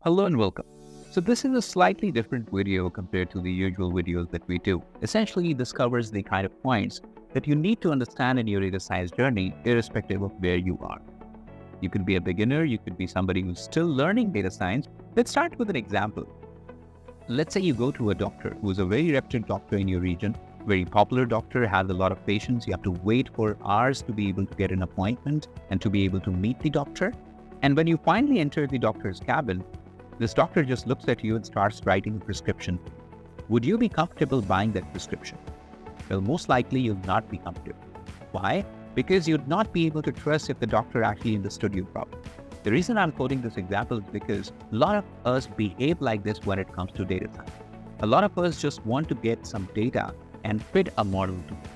Hello and welcome. So this is a slightly different video compared to the usual videos that we do. Essentially, this covers the kind of points that you need to understand in your data science journey, irrespective of where you are. You could be a beginner, you could be somebody who's still learning data science. Let's start with an example. Let's say you go to a doctor who's a very reputed doctor in your region, very popular doctor, has a lot of patients. You have to wait for hours to be able to get an appointment and to be able to meet the doctor. And when you finally enter the doctor's cabin, this doctor just looks at you and starts writing a prescription. Would you be comfortable buying that prescription? Well, most likely you'll not be comfortable. Why? Because you'd not be able to trust if the doctor actually understood your problem. The reason I'm quoting this example is because a lot of us behave like this when it comes to data science. A lot of us just want to get some data and fit a model to it.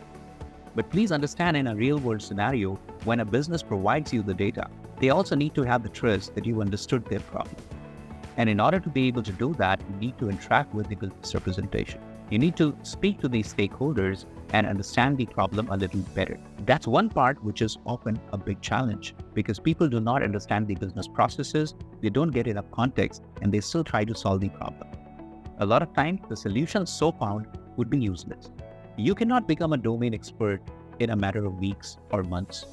But please understand, in a real world scenario, when a business provides you the data, they also need to have the trust that you understood their problem. And in order to be able to do that, you need to interact with the business representation. You need to speak to these stakeholders and understand the problem a little better. That's one part which is often a big challenge because people do not understand the business processes, they don't get enough context, and they still try to solve the problem. A lot of times, the solutions so found would be useless. You cannot become a domain expert in a matter of weeks or months,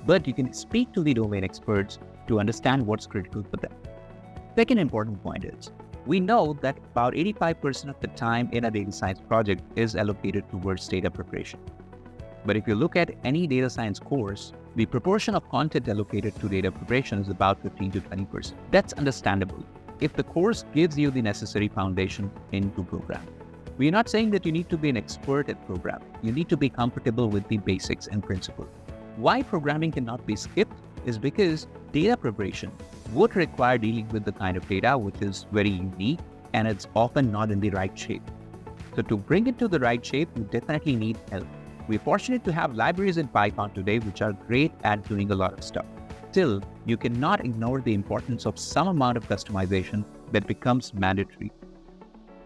but you can speak to the domain experts to understand what's critical for them. Second important point is, we know that about 85% of the time in a data science project is allocated towards data preparation. But if you look at any data science course, the proportion of content allocated to data preparation is about 15 to 20%. That's understandable if the course gives you the necessary foundation into programming. We are not saying that you need to be an expert at programming. You need to be comfortable with the basics and principles. Why programming cannot be skipped is because data preparation would require dealing with the kind of data which is very unique and it's often not in the right shape. So to bring it to the right shape, you definitely need help. We're fortunate to have libraries in Python today which are great at doing a lot of stuff. Still, you cannot ignore the importance of some amount of customization that becomes mandatory.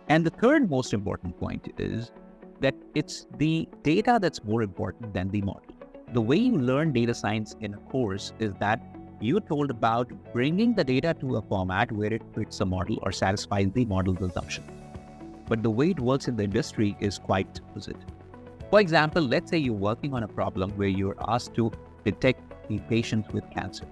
And the third most important point is that it's the data that's more important than the model. The way you learn data science in a course is that you're told about bringing the data to a format where it fits a model or satisfies the model's assumption. But the way it works in the industry is quite opposite. For example, let's say you're working on a problem where you're asked to detect the patients with cancer.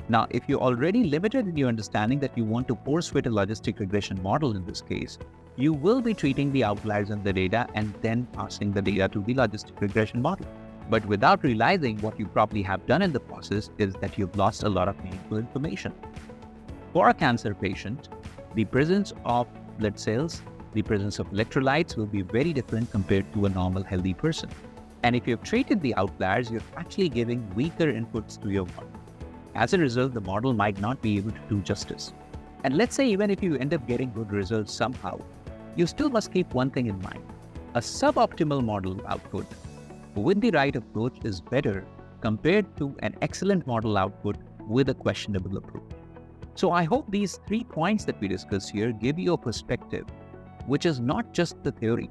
Now, if you're already limited in your understanding that you want to force fit a logistic regression model in this case, you will be treating the outliers in the data and then passing the data to the logistic regression model. But without realizing what you probably have done in the process is that you've lost a lot of meaningful information. For a cancer patient, the presence of blood cells, the presence of electrolytes will be very different compared to a normal healthy person. And if you've treated the outliers, you're actually giving weaker inputs to your model. As a result, the model might not be able to do justice. And let's say even if you end up getting good results somehow, you still must keep one thing in mind. A suboptimal model output with the right approach is better compared to an excellent model output with a questionable approach. So I hope these 3 points that we discussed here give you a perspective, which is not just the theory,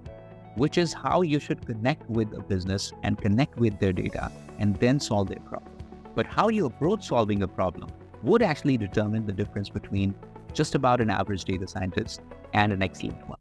which is how you should connect with a business and connect with their data and then solve their problem. But how you approach solving a problem would actually determine the difference between just about an average data scientist and an excellent one.